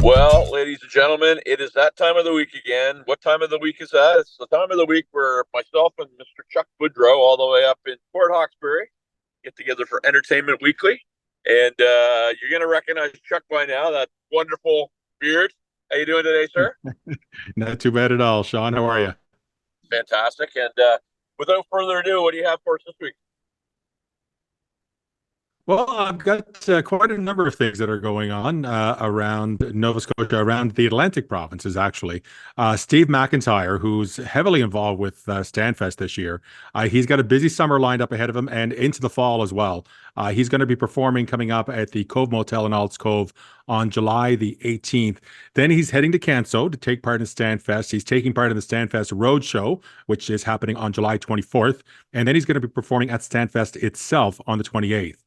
Well, ladies and gentlemen, it is that time of the week again. What time of the week is that? It's the time of the week where myself and Mr. Chuck Woodrow, all the way up in Port Hawkesbury, get together for Entertainment Weekly. And you're going to recognize Chuck by now, that wonderful beard. How you doing today, sir? Not too bad at all. Sean, how are you? Fantastic. And without further ado, what do you have for us this week? Well, I've got quite a number of things that are going on around Nova Scotia, around the Atlantic provinces, actually. Steve McIntyre, who's heavily involved with Stanfest this year, he's got a busy summer lined up ahead of him and into the fall as well. He's going to be performing coming up at the Cove Motel in Alts Cove on July the 18th. Then he's heading to Canso to take part in Stanfest. He's taking part in the Stanfest Roadshow, which is happening on July 24th. And then he's going to be performing at Stanfest itself on the 28th.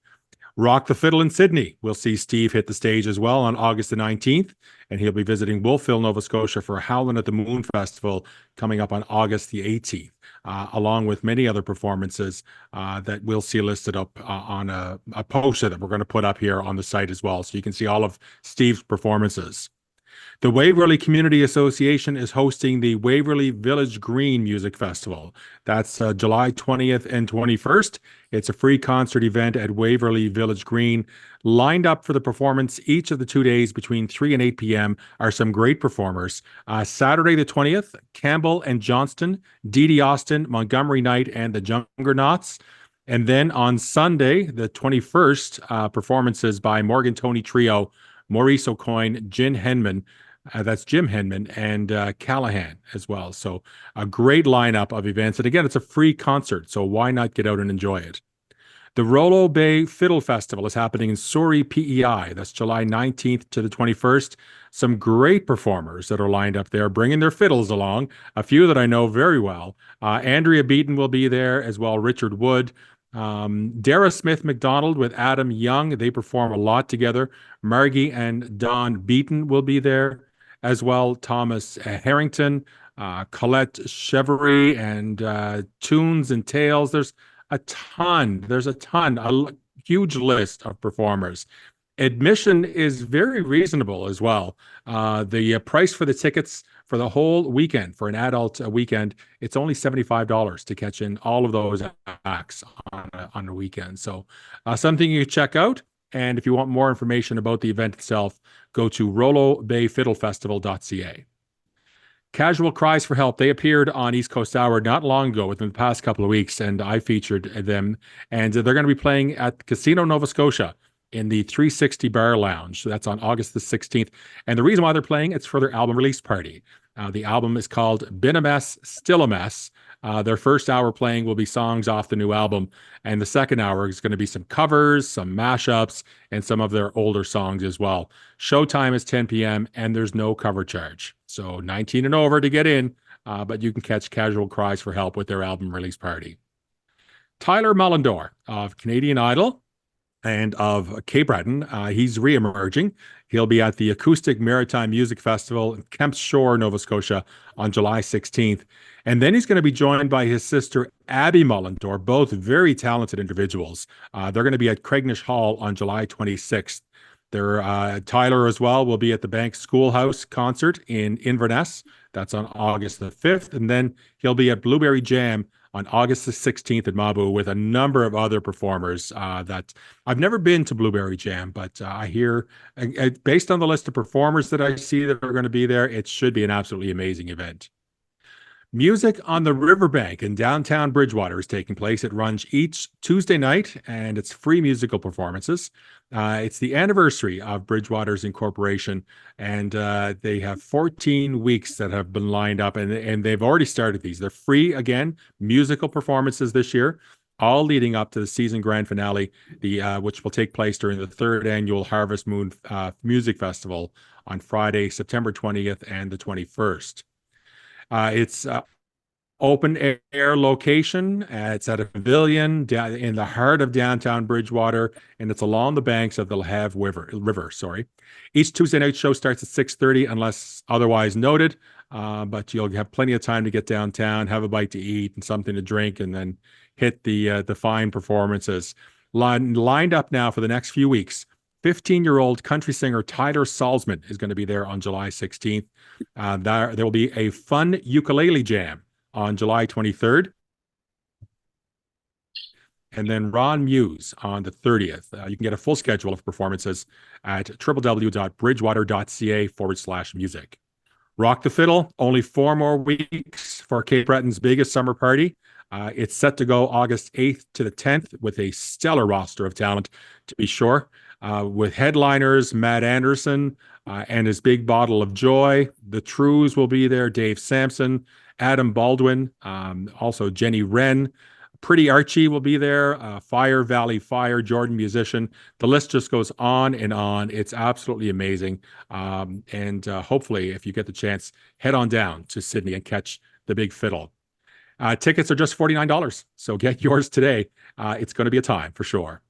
Rock the Fiddle in Sydney. We'll see Steve hit the stage as well on August the 19th, and he'll be visiting Wolfville, Nova Scotia for Howlin' at the Moon Festival coming up on August the 18th, along with many other performances that we'll see listed up on a poster that we're going to put up here on the site as well. So you can see all of Steve's performances. The Waverley Community Association is hosting the Waverley Village Green Music Festival. That's July 20th and 21st. It's a free concert event at Waverley Village Green. Lined up for the performance each of the 2 days between 3 and 8 p.m. are some great performers. Saturday the 20th, Campbell and Johnston, Dee Dee Austin, Montgomery Knight, and the Juggernauts. And then on Sunday, the 21st, performances by Morgan Tony Trio, Maurice O'Coin, that's Jim Henman, and Callahan as well. So a great lineup of events. And again, it's a free concert, so why not get out and enjoy it? The Rollo Bay Fiddle Festival is happening in Surrey, PEI. That's July 19th to the 21st. Some great performers that are lined up there, bringing their fiddles along. A few that I know very well. Andrea Beaton will be there as well, Richard Wood. Dara Smith McDonald with Adam Young. They perform a lot together. Margie and Don Beaton will be there as well. Thomas Harrington, Colette Chevery, and Tunes and Tales. There's a ton. A huge list of performers. Admission is very reasonable as well. The price for the tickets for the whole weekend, for an adult weekend, it's only $75 to catch in all of those acts on a weekend. So something you can check out. And if you want more information about the event itself, go to rollobayfiddlefestival.ca. Casual Cries for Help. They appeared on East Coast Hour not long ago, within the past couple of weeks, and I featured them. And they're going to be playing at Casino Nova Scotia in the 360 Bar Lounge. So that's on August the 16th. And the reason why they're playing, it's for their album release party. The album is called Been a Mess, Still a Mess. Their first hour playing will be songs off the new album. And the second hour is going to be some covers, some mashups, and some of their older songs as well. Showtime is 10 p.m. and there's no cover charge. So 19 and over to get in, but you can catch Casual Cries for Help with their album release party. Tyler Mullendore of Canadian Idol and of Cape Breton. He's re-emerging. He'll be at the Acoustic Maritime Music Festival in Kemp's Shore, Nova Scotia on July 16th. And then he's going to be joined by his sister, Abby Mullendore, both very talented individuals. They're going to be at Craignish Hall on July 26th. Tyler as well will be at the Bank Schoolhouse concert in Inverness. That's on August the 5th. And then he'll be at Blueberry Jam on August the 16th at Mabu with a number of other performers that I've never been to Blueberry Jam, but I hear, based on the list of performers that I see that are going to be there, it should be an absolutely amazing event. Music on the Riverbank in downtown Bridgewater is taking place. It runs each Tuesday night, and it's free musical performances. It's the anniversary of Bridgewater's incorporation, and they have 14 weeks that have been lined up, and they've already started these. They're free, again, musical performances this year, all leading up to the season grand finale, which will take place during the third annual Harvest Moon Music Festival on Friday, September 20th and the 21st. It's open air location. It's at a pavilion in the heart of downtown Bridgewater, and it's along the banks of the Lahave River. Sorry. Each Tuesday night show starts at 6:30 unless otherwise noted, but you'll have plenty of time to get downtown, have a bite to eat and something to drink, and then hit the fine performances. Lined up now for the next few weeks. 15-year-old country singer Tyler Salzman is going to be there on July 16th. There will be a fun ukulele jam on July 23rd. And then Ron Muse on the 30th. You can get a full schedule of performances at www.bridgewater.ca/music. Rock the Fiddle, only 4 more weeks for Cape Breton's biggest summer party. It's set to go August 8th to the 10th with a stellar roster of talent, to be sure, with headliners Matt Anderson and his Big Bottle of Joy. The Trews will be there, Dave Sampson, Adam Baldwin, also Jenny Wren. Pretty Archie will be there, Fire Valley Fire, Jordan Musician. The list just goes on and on. It's absolutely amazing. And hopefully, if you get the chance, head on down to Sydney and catch the Big Fiddle. Tickets are just $49, so get yours today. It's going to be a time for sure.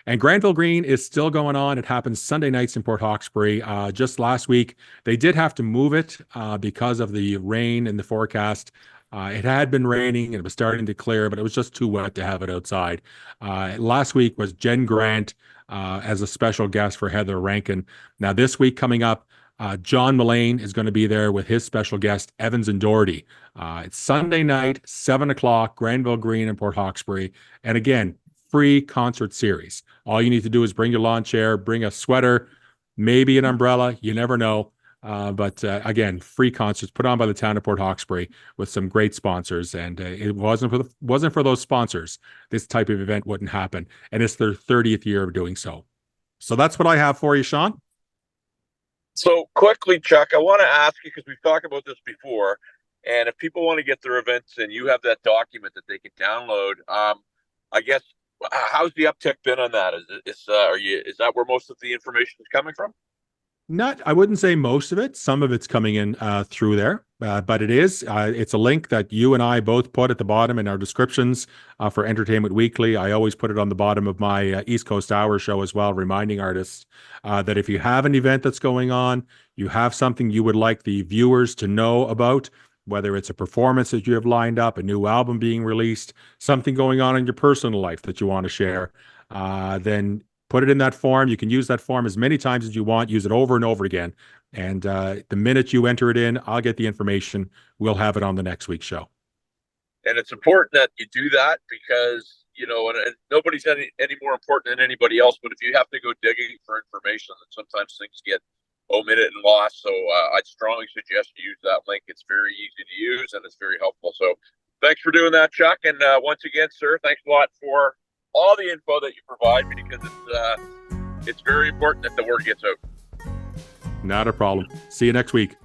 And Granville Green is still going on. It happens Sunday nights in Port Hawkesbury. Just last week, they did have to move it because of the rain in the forecast. It had been raining and it was starting to clear, but it was just too wet to have it outside. Last week was Jen Grant as a special guest for Heather Rankin. Now, this week coming up, John Mullane is going to be there with his special guest, Evans and Doherty. It's Sunday night, 7 o'clock, Granville Green in Port Hawkesbury. And again, free concert series. All you need to do is bring your lawn chair, bring a sweater, maybe an umbrella. You never know. But again, free concerts put on by the town of Port Hawkesbury with some great sponsors. And it wasn't for those sponsors, this type of event wouldn't happen. And it's their 30th year of doing so. So that's what I have for you, Sean. So quickly, Chuck, I want to ask you, because we've talked about this before, and if people want to get their events and you have that document that they can download, I guess, how's the uptick been on that? Is that where most of the information is coming from? I wouldn't say most of it. Some of it's coming in through there, but it's a link that you and I both put at the bottom in our descriptions for Entertainment Weekly. I always put it on the bottom of my East Coast Hour show as well, reminding artists that if you have an event that's going on, you have something you would like the viewers to know about, whether it's a performance that you have lined up, a new album being released, something going on in your personal life that you want to share, then put it in that form. You can use that form as many times as you want. Use it over and over again. And the minute you enter it in, I'll get the information. We'll have it on the next week's show. And it's important that you do that because, and nobody's any more important than anybody else. But if you have to go digging for information, then sometimes things get omitted and lost. So I'd strongly suggest you use that link. It's very easy to use and it's very helpful. So thanks for doing that, Chuck. And once again, sir, thanks a lot for all the info that you provide me, because it's very important that the word gets out. Not a problem. See you next week.